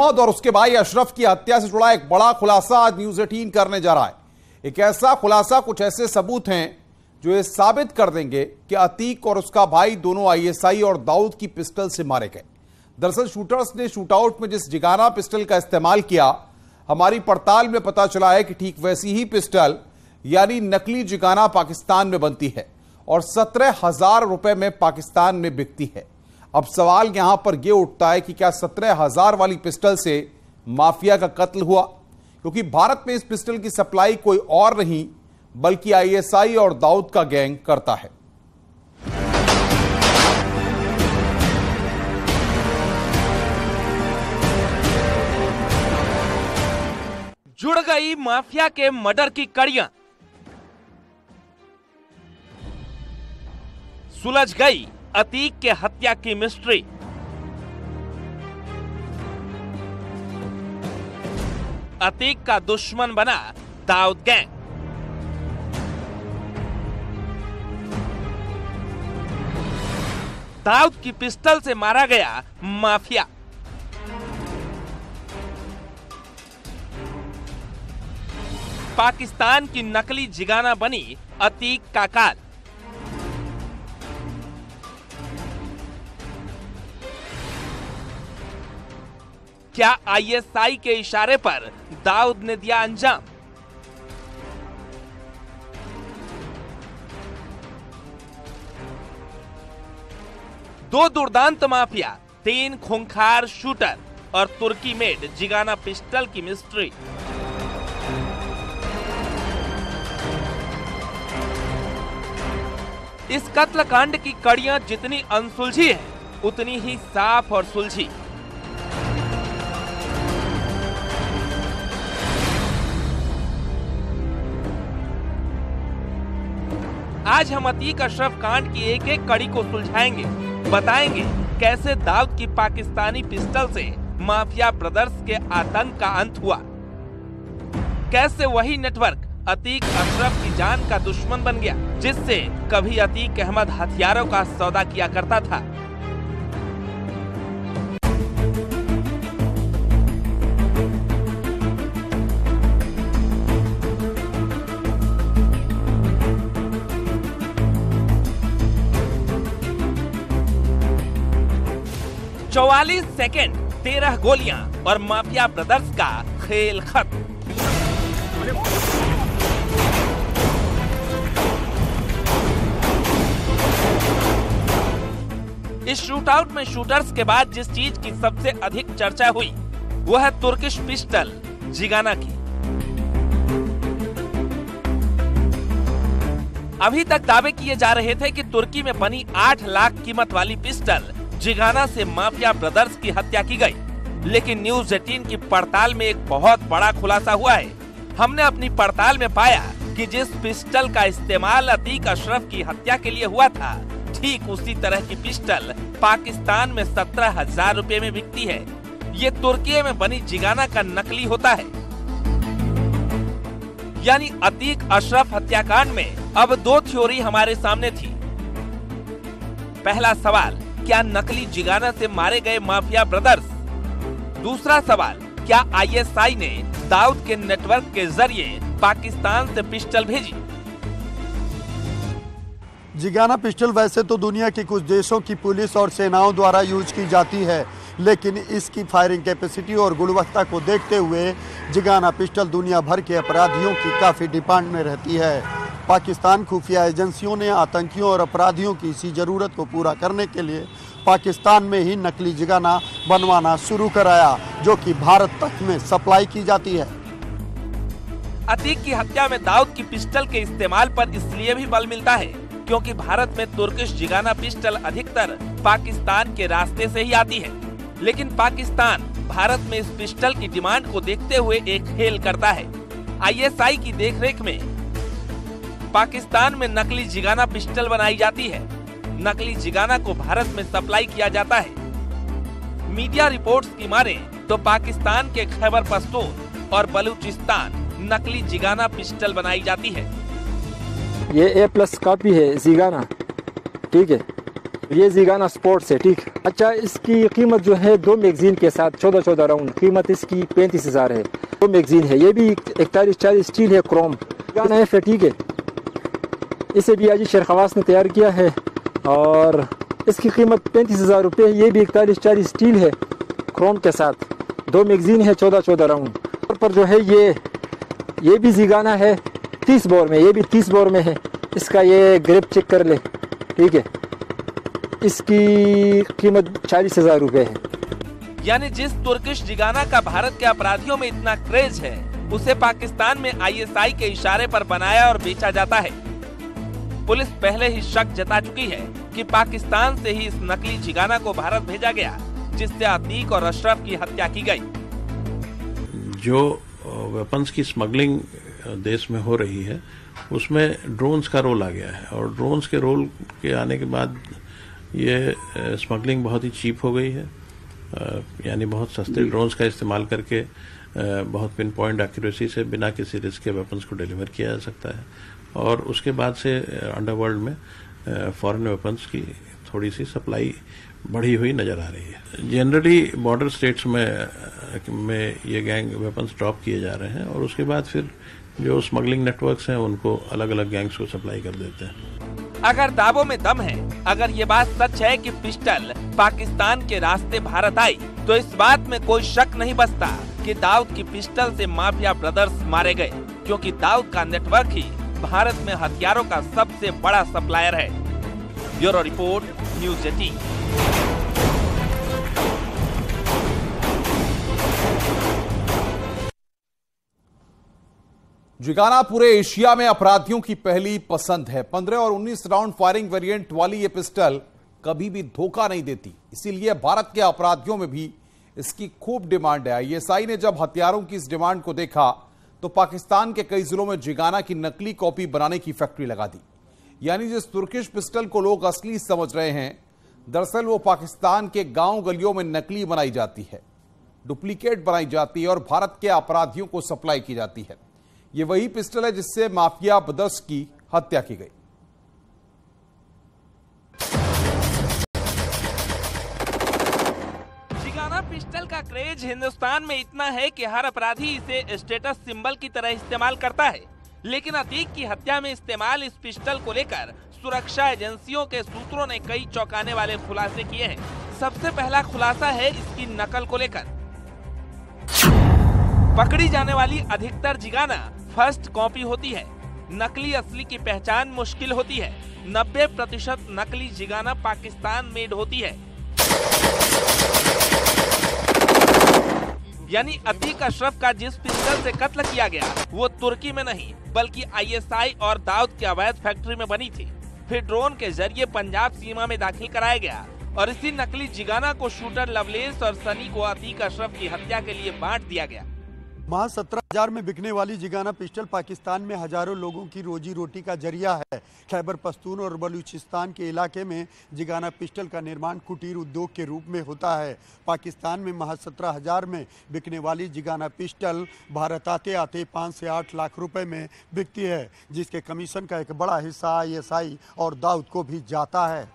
अहमद और उसके भाई अशरफ की हत्या से जुड़ा एक बड़ा खुलासा आज न्यूज़ 18 करने जा रहा है। एक ऐसा खुलासा, कुछ ऐसे सबूत हैं जो ये साबित कर देंगे कि अतीक और उसका भाई दोनों आईएसआई और दाऊद की पिस्टल से मारे गए। दरअसल शूटर्स ने शूटआउट में जिस जिगाना पिस्टल का इस्तेमाल किया, हमारी पड़ताल में पता चला है कि ठीक वैसी ही पिस्टल यानी नकली जिगाना पाकिस्तान में बनती है और 17,000 रुपए में पाकिस्तान में बिकती है। अब सवाल यहां पर यह उठता है कि क्या 17,000 वाली पिस्टल से माफिया का कत्ल हुआ, क्योंकि भारत में इस पिस्टल की सप्लाई कोई और नहीं बल्कि आईएसआई और दाऊद का गैंग करता है। जुड़ गई माफिया के मर्डर की कड़ियां, सुलझ गई अतीक के हत्या की मिस्ट्री। अतीक का दुश्मन बना दाऊद गैंग। दाऊद की पिस्टल से मारा गया माफिया। पाकिस्तान की नकली जिगाना बनी अतीक का काल। क्या आईएसआई के इशारे पर दाऊद ने दिया अंजाम? दो दुर्दांत माफिया, 3 खूंखार शूटर और तुर्की मेड जिगाना पिस्टल की मिस्ट्री। इस कत्लकांड की कड़ियां जितनी अनसुलझी है उतनी ही साफ और सुलझी। आज हम अतीक अशरफ कांड की एक एक कड़ी को सुलझाएंगे, बताएंगे कैसे दाऊद की पाकिस्तानी पिस्टल से माफिया ब्रदर्स के आतंक का अंत हुआ, कैसे वही नेटवर्क अतीक अशरफ की जान का दुश्मन बन गया जिससे कभी अतीक अहमद हथियारों का सौदा किया करता था। चौवालीस सेकेंड, 13 गोलियां और माफिया ब्रदर्स का खेल खत्म। इस शूटआउट में शूटर्स के बाद जिस चीज की सबसे अधिक चर्चा हुई वो है तुर्किश पिस्टल जिगाना की। अभी तक दावे किए जा रहे थे कि तुर्की में बनी 8 लाख कीमत वाली पिस्टल जिगाना से माफिया ब्रदर्स की हत्या की गई, लेकिन न्यूज़ 18 की पड़ताल में एक बहुत बड़ा खुलासा हुआ है। हमने अपनी पड़ताल में पाया कि जिस पिस्टल का इस्तेमाल अतीक अशरफ की हत्या के लिए हुआ था, ठीक उसी तरह की पिस्टल पाकिस्तान में 17,000 रुपए में बिकती है। ये तुर्की में बनी जिगाना का नकली होता है। यानी अतीक अशरफ हत्याकांड में अब 2 थ्योरी हमारे सामने थी। पहला सवाल, क्या नकली जिगाना से मारे गए माफिया ब्रदर्स? दूसरा सवाल, क्या आईएसआई ने दाऊद के नेटवर्क के जरिए पाकिस्तान से पिस्टल भेजी? जिगाना पिस्टल वैसे तो दुनिया के कुछ देशों की पुलिस और सेनाओं द्वारा यूज की जाती है, लेकिन इसकी फायरिंग कैपेसिटी और गुणवत्ता को देखते हुए जिगाना पिस्टल दुनिया भर के अपराधियों की काफ़ी डिमांड में रहती है। पाकिस्तान खुफिया एजेंसियों ने आतंकियों और अपराधियों की इसी ज़रूरत को पूरा करने के लिए पाकिस्तान में ही नकली जिगाना बनवाना शुरू कराया, जो कि भारत तक में सप्लाई की जाती है। अतीक की हत्या में दाऊद की पिस्टल के इस्तेमाल पर इसलिए भी बल मिलता है क्योंकि भारत में तुर्किश जिगाना पिस्टल अधिकतर पाकिस्तान के रास्ते से ही आती है, लेकिन पाकिस्तान भारत में इस पिस्टल की डिमांड को देखते हुए एक खेल करता है। आईएसआई की देखरेख में पाकिस्तान में नकली जिगाना पिस्टल बनाई जाती है। नकली जिगाना को भारत में सप्लाई किया जाता है। मीडिया रिपोर्ट्स की मानें तो पाकिस्तान के खैबर पख्तून और बलूचिस्तान नकली जिगाना पिस्टल बनाई जाती है। ये A+ कॉपी है जिगाना, ठीक है। ये जिगाना स्पोर्ट्स है, ठीक। अच्छा, इसकी कीमत जो है 2 मैगजीन के साथ 14 राउंड, कीमत इसकी 35,000 है। 2 मैगजीन है, ये भी 41-40 स्टील है, क्रोम जिगाना है, फिर ठीक है। इसे भी अजीज शेर खवास ने तैयार किया है और इसकी कीमत 35,000 रुपये है। ये भी 41-40 स्टील है, क्रोम के साथ, 2 मैगजीन है, 14 राउंड। और पर जो है ये भी जिगाना है 30 बोर में, ये भी 30 बोर में है। इसका ये ग्रिप चेक कर ले, ठीक है। इसकी कीमत 40,000 रुपये है। यानी जिस तुर्किश जिगाना का भारत के अपराधियों में इतना क्रेज है, उसे पाकिस्तान में ISI के इशारे पर बनाया और बेचा जाता है। पुलिस पहले ही शक जता चुकी है कि पाकिस्तान से ही इस नकली जिगाना को भारत भेजा गया, जिससे अतीक और अशरफ की हत्या की गई। जो वेपन्स की स्मगलिंग देश में हो रही है, उसमें ड्रोन्स का रोल आ गया है और ड्रोन्स के रोल के आने के बाद ये स्मगलिंग बहुत ही चीप हो गई है। यानी बहुत सस्ते ड्रोन्स का इस्तेमाल करके बहुत पिन पॉइंट एक्यूरेसी से बिना किसी रिस्क के वेपन्स को डिलीवर किया जा सकता है और उसके बाद से अंडरवर्ल्ड में फॉरेन वेपन्स की थोड़ी सी सप्लाई बढ़ी हुई नजर आ रही है। जनरली बॉर्डर स्टेट्स में ये गैंग वेपन्स ड्रॉप किए जा रहे हैं और उसके बाद फिर जो स्मगलिंग नेटवर्क्स हैं उनको अलग अलग गैंग्स को सप्लाई कर देते हैं। अगर दावों में दम है, अगर ये बात सच है कि पिस्टल पाकिस्तान के रास्ते भारत आई, तो इस बात में कोई शक नहीं बचता कि दाऊद की पिस्टल से माफिया ब्रदर्स मारे गए, क्योंकि दाऊद का नेटवर्क ही भारत में हथियारों का सबसे बड़ा सप्लायर है। Bureau report, news 18। जिगाना पूरे एशिया में अपराधियों की पहली पसंद है। 15 और 19 राउंड फायरिंग वेरिएंट वाली ये पिस्टल कभी भी धोखा नहीं देती, इसीलिए भारत के अपराधियों में भी इसकी खूब डिमांड है। ISI ने जब हथियारों की इस डिमांड को देखा तो पाकिस्तान के कई जिलों में जिगाना की नकली कॉपी बनाने की फैक्ट्री लगा दी। यानी जिस तुर्किश पिस्टल को लोग असली समझ रहे हैं, दरअसल वो पाकिस्तान के गांव गलियों में नकली बनाई जाती है, डुप्लीकेट बनाई जाती है और भारत के अपराधियों को सप्लाई की जाती है। ये वही पिस्टल है जिससे माफिया ब्रदर्स की हत्या की गई। जिगाना पिस्टल का क्रेज हिंदुस्तान में इतना है कि हर अपराधी इसे स्टेटस सिंबल की तरह इस्तेमाल करता है। लेकिन अतीक की हत्या में इस्तेमाल इस पिस्टल को लेकर सुरक्षा एजेंसियों के सूत्रों ने कई चौंकाने वाले खुलासे किए हैं। सबसे पहला खुलासा है इसकी नकल को लेकर। पकड़ी जाने वाली अधिकतर जिगाना फर्स्ट कॉपी होती है। नकली असली की पहचान मुश्किल होती है। 90% नकली जिगाना पाकिस्तान मेड होती है। यानी अतीक अशरफ का जिस पिस्टल से कत्ल किया गया वो तुर्की में नहीं बल्कि ISI और दाऊद की अवैध फैक्ट्री में बनी थी। फिर ड्रोन के जरिए पंजाब सीमा में दाखिल कराया गया और इसी नकली जिगाना को शूटर लवलेस और सनी को अतीक अशरफ की हत्या के लिए बांट दिया गया। महज 17,000 में बिकने वाली जिगाना पिस्टल पाकिस्तान में हजारों लोगों की रोजी रोटी का जरिया है। खैबर पख्तून और बलूचिस्तान के इलाके में जिगाना पिस्टल का निर्माण कुटीर उद्योग के रूप में होता है। पाकिस्तान में महज 17,000 में बिकने वाली जिगाना पिस्टल भारत आते आते 5 से 8 लाख रुपए में बिकती है, जिसके कमीशन का एक बड़ा हिस्सा ISI और दाऊद को भी जाता है।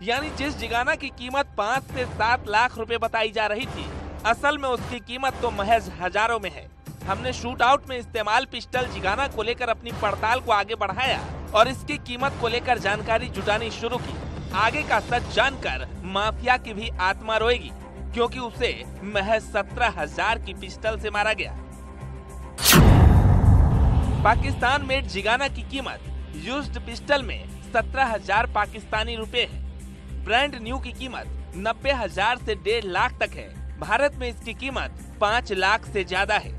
यानी जिस जिगाना की कीमत 5 से 7 लाख रुपए बताई जा रही थी, असल में उसकी कीमत तो महज हजारों में है। हमने शूट आउट में इस्तेमाल पिस्टल जिगाना को लेकर अपनी पड़ताल को आगे बढ़ाया और इसकी कीमत को लेकर जानकारी जुटानी शुरू की। आगे का सच जानकर माफिया की भी आत्मा रोएगी, क्योंकि उसे महज 17,000 की पिस्टल से मारा गया। पाकिस्तान मेड जिगाना की कीमत यूज्ड पिस्टल में 17,000 पाकिस्तानी रुपए है। ब्रांड न्यू की कीमत 90,000 से 1.5 लाख तक है। भारत में इसकी कीमत 5 लाख से ज्यादा है।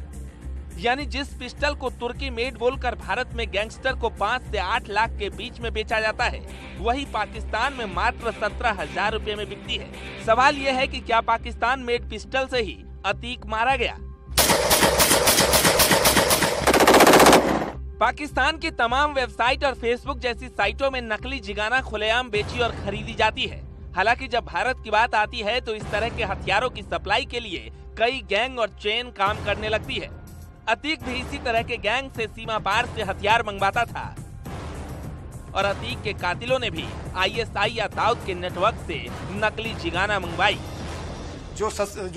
यानी जिस पिस्टल को तुर्की मेड बोलकर भारत में गैंगस्टर को 5 से 8 लाख के बीच में बेचा जाता है, वही पाकिस्तान में मात्र 17,000 रुपए में बिकती है। सवाल यह है कि क्या पाकिस्तान मेड पिस्टल से ही अतीक मारा गया? पाकिस्तान की तमाम वेबसाइट और फेसबुक जैसी साइटों में नकली जिगाना खुलेआम बेची और खरीदी जाती है। हालांकि जब भारत की बात आती है तो इस तरह के हथियारों की सप्लाई के लिए कई गैंग और चेन काम करने लगती है। अतीक भी इसी तरह के गैंग से सीमा पार से हथियार मंगवाता था। और अतीक के कातिलों ने भी ISI या दाऊद के नेटवर्क से नकली जिगाना मंगवाई। जो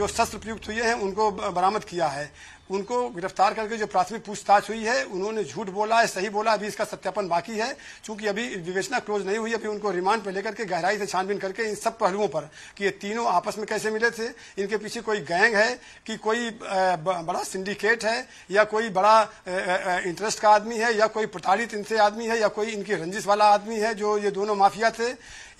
शस्त्र प्रयुक्त हुए हैं उनको बरामद किया है, उनको गिरफ्तार करके जो प्राथमिक पूछताछ हुई है उन्होंने झूठ बोला है, सही बोला, अभी इसका सत्यापन बाकी है। चूंकि अभी विवेचना क्लोज नहीं हुई, अभी उनको रिमांड पे लेकर के गहराई से छानबीन करके इन सब पहलुओं पर कि ये तीनों आपस में कैसे मिले थे, इनके पीछे कोई गैंग है कि कोई बड़ा सिंडिकेट है या कोई बड़ा इंटरेस्ट का आदमी है या कोई प्रताड़ित इनसे आदमी है या कोई इनकी रंजिश वाला आदमी है जो ये दोनों माफिया थे,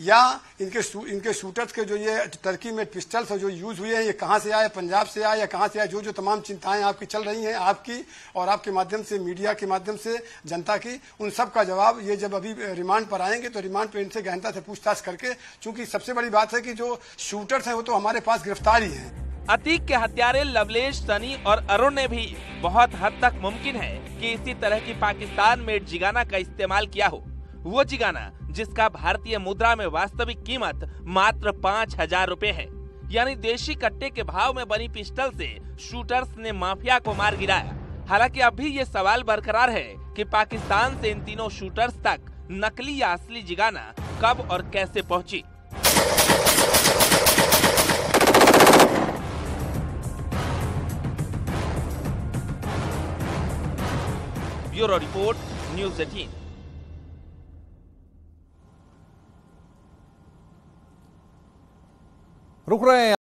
या इनके शूटर्स के जो ये टर्की में पिस्टल्स जो यूज हुए हैं ये कहां से आए, पंजाब से आए या कहां से आए। जो तमाम चिंताएं आपकी चल रही हैं, आपकी और आपके माध्यम से, मीडिया के माध्यम से जनता की, उन सब का जवाब ये जब अभी रिमांड पर आएंगे तो रिमांड पे इनसे गहनता से पूछताछ करके, चूंकि सबसे बड़ी बात है कि जो शूटर्स हैं वो तो हमारे पास गिरफ्तार ही हैं। अतीक के हत्यारे लवलेश, सनी और अरुण ने भी बहुत हद तक मुमकिन है कि इसी तरह की पाकिस्तान मेड जिगाना का इस्तेमाल किया हो। वो जिगाना जिसका भारतीय मुद्रा में वास्तविक कीमत मात्र 5,000 रुपए है, यानी देशी कट्टे के भाव में बनी पिस्टल से शूटर्स ने माफिया को मार गिराया। हालांकि अब भी ये सवाल बरकरार है कि पाकिस्तान से इन तीनों शूटर्स तक नकली या असली जिगाना कब और कैसे पहुंची। Bureau report, news 18। रुक रहे हैं।